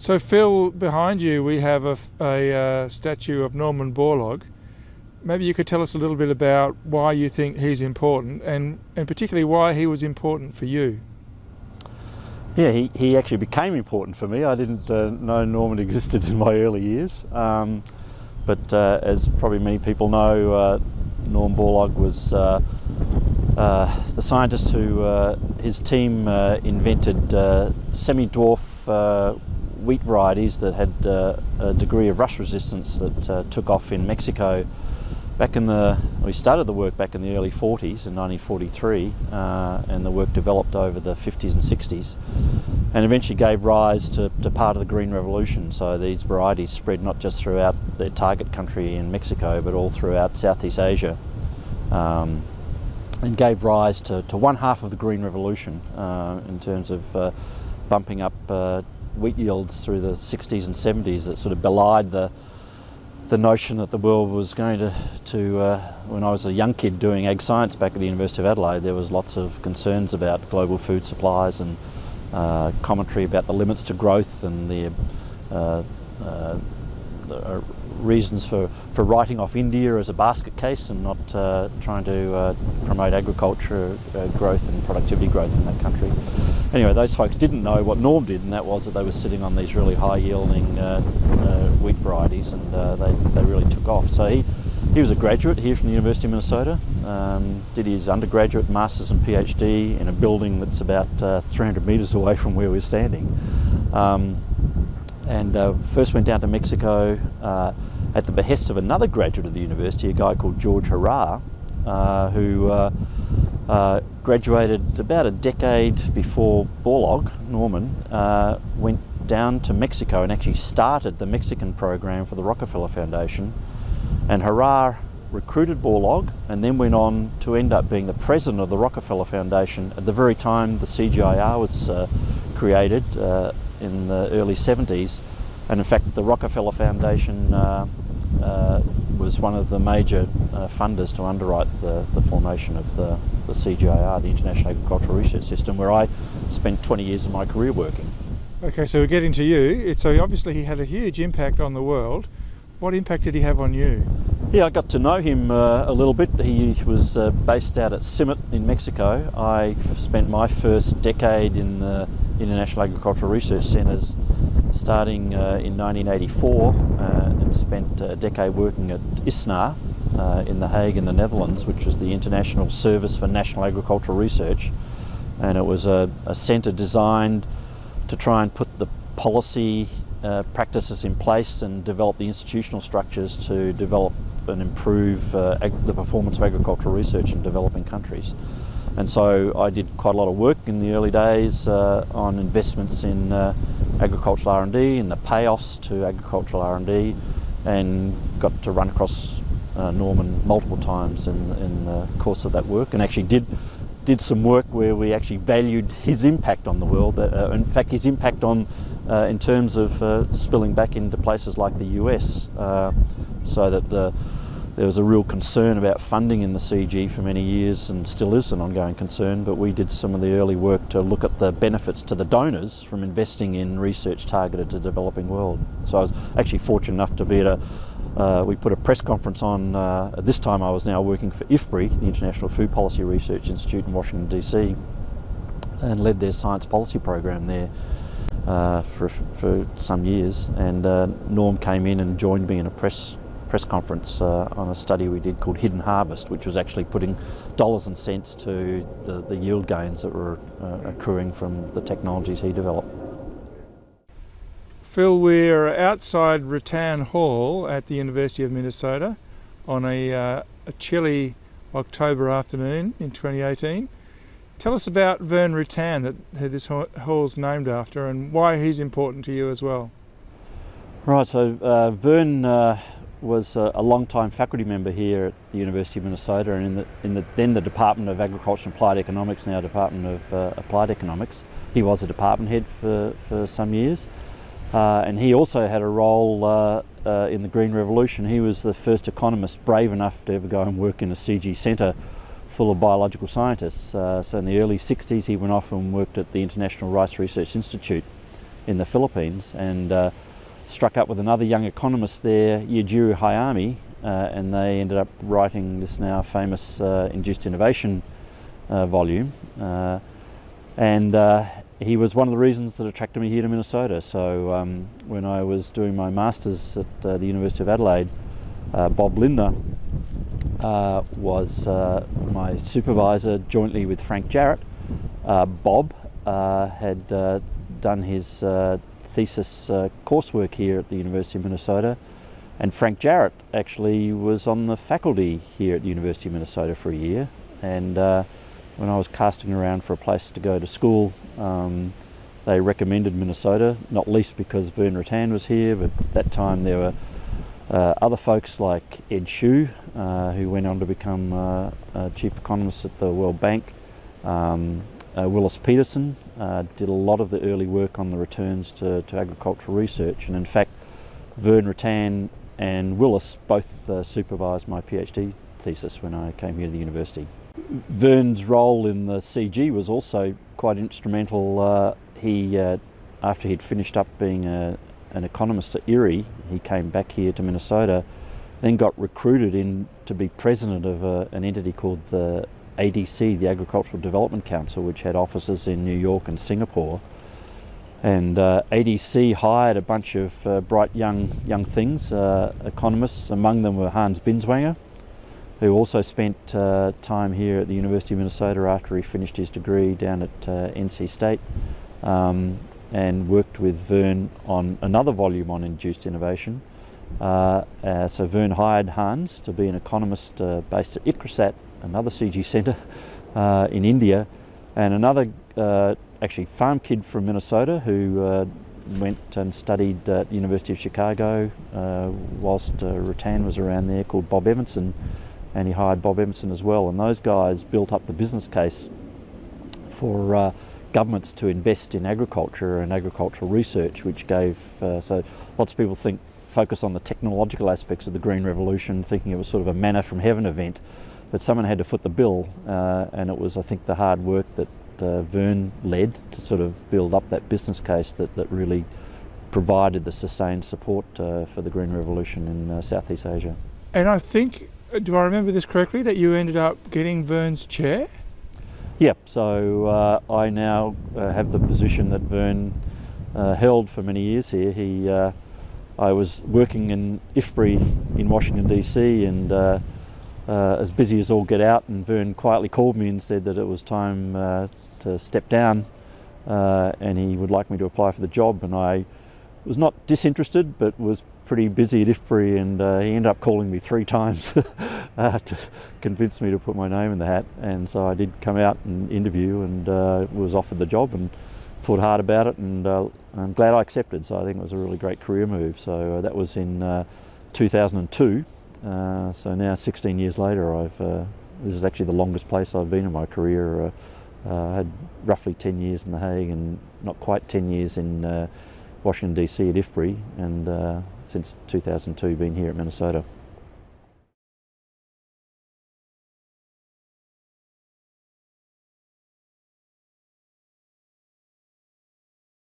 So Phil, behind you we have a statue of Norman Borlaug. Maybe you could tell us a little bit about why you think he's important and particularly why he was important for you. Yeah, he actually became important for me. I didn't know Norman existed in my early years, but as probably many people know, Norm Borlaug was the scientist who, his team invented semi-dwarf wheat varieties that had a degree of rust resistance that took off in Mexico we started the work back in the early 40s in 1943, and the work developed over the 50s and 60s and eventually gave rise to part of the Green Revolution. So these varieties spread not just throughout their target country in Mexico but all throughout Southeast Asia, and gave rise to one half of the Green Revolution in terms of bumping up wheat yields through the 60s and 70s that sort of belied the notion that the world was going to when I was a young kid doing ag science back at the University of Adelaide, there was lots of concerns about global food supplies and commentary about the limits to growth and the reasons for writing off India as a basket case and not trying to promote agriculture growth and productivity growth in that country. Anyway, those folks didn't know what Norm did, and that was that they were sitting on these really high-yielding wheat varieties, and they really took off. So he was a graduate here from the University of Minnesota, did his undergraduate, master's and PhD in a building that's about 300 metres away from where we're standing. First went down to Mexico at the behest of another graduate of the university, a guy called George Harrar, who graduated about a decade before Borlaug, Norman, went down to Mexico and actually started the Mexican program for the Rockefeller Foundation. And Harrar recruited Borlaug and then went on to end up being the president of the Rockefeller Foundation at the very time the CGIAR was created in the early 70s. And in fact, the Rockefeller Foundation was one of the major funders to underwrite the formation of the CGIAR, the International Agricultural Research System, where I spent 20 years of my career working. Okay, so we're getting to you. So obviously he had a huge impact on the world. What impact did he have on you? Yeah, I got to know him a little bit. He was based out at CIMMYT in Mexico. I spent my first decade in the International Agricultural Research Centres starting in 1984 and spent a decade working at ISNAR in The Hague in the Netherlands, which was the International Service for National Agricultural Research. And it was a centre designed to try and put the policy practices in place and develop the institutional structures to develop and improve the performance of agricultural research in developing countries. And so I did quite a lot of work in the early days on investments in agricultural R&D and the payoffs to agricultural R&D, and got to run across Norman multiple times in the course of that work, and actually did some work where we actually valued his impact on the world. In fact, his impact on in terms of spilling back into places like the US, so that there was a real concern about funding in the CG for many years, and still is an ongoing concern, but we did some of the early work to look at the benefits to the donors from investing in research targeted to the developing world. So I was actually fortunate enough to be at we put a press conference on, at this time I was now working for IFPRI, the International Food Policy Research Institute in Washington DC, and led their science policy program there for some years. And Norm came in and joined me in a press conference on a study we did called Hidden Harvest, which was actually putting dollars and cents to the yield gains that were accruing from the technologies he developed. Phil, we're outside Ruttan Hall at the University of Minnesota on a chilly October afternoon in 2018. Tell us about Vernon Ruttan, that this hall's named after, and why he's important to you as well. Right, so Vern was a long-time faculty member here at the University of Minnesota, and then the Department of Agriculture and Applied Economics, now Department of Applied Economics. He was a department head for some years, and he also had a role in the Green Revolution. He was the first economist brave enough to ever go and work in a CG centre full of biological scientists. So in the early 60s he went off and worked at the International Rice Research Institute in the Philippines, and struck up with another young economist there, Yujiro Hayami, and they ended up writing this now famous Induced Innovation volume. And he was one of the reasons that attracted me here to Minnesota. So when I was doing my Masters at the University of Adelaide, Bob Linder was my supervisor jointly with Frank Jarrett. Bob had done his thesis coursework here at the University of Minnesota, and Frank Jarrett actually was on the faculty here at the University of Minnesota for a year. And when I was casting around for a place to go to school, they recommended Minnesota, not least because Vernon Ruttan was here, but at that time there were other folks like Ed Shue, who went on to become chief economist at the World Bank. Willis Peterson did a lot of the early work on the returns to agricultural research, and in fact Vernon Ruttan and Willis both supervised my PhD thesis when I came here to the university. Vern's role in the CG was also quite instrumental. After he'd finished up being an economist at Erie, he came back here to Minnesota, then got recruited in to be president of an entity called the ADC, the Agricultural Development Council, which had offices in New York and Singapore. And ADC hired a bunch of bright young things, economists. Among them were Hans Binswanger, who also spent time here at the University of Minnesota after he finished his degree down at NC State, and worked with Vern on another volume on induced innovation. So Vern hired Hans to be an economist based at ICRISAT, another CG centre in India, and another actually farm kid from Minnesota who went and studied at the University of Chicago whilst Ruttan was around there, called Bob Evanson, and he hired Bob Evanson as well. And those guys built up the business case for governments to invest in agriculture and agricultural research, which gave, so lots of people focus on the technological aspects of the Green Revolution, thinking it was sort of a manna from heaven event, but someone had to foot the bill, and it was, I think, the hard work that Vern led to sort of build up that business case that really provided the sustained support for the Green Revolution in Southeast Asia. And I think, do I remember this correctly, that you ended up getting Vern's chair? Yeah, so I now have the position that Vern held for many years here. I was working in IFPRI in Washington DC, and as busy as all get out, and Vern quietly called me and said that it was time to step down, and he would like me to apply for the job. And I was not disinterested, but was pretty busy at IFPRI, and he ended up calling me 3 times to convince me to put my name in the hat. And so I did come out and interview, and was offered the job, and thought hard about it, and I'm glad I accepted. So I think it was a really great career move. So that was in 2002. So now 16 years later, this is actually the longest place I've been in my career. I had roughly 10 years in The Hague and not quite 10 years in Washington DC at IFPRI, and since 2002 been here at Minnesota.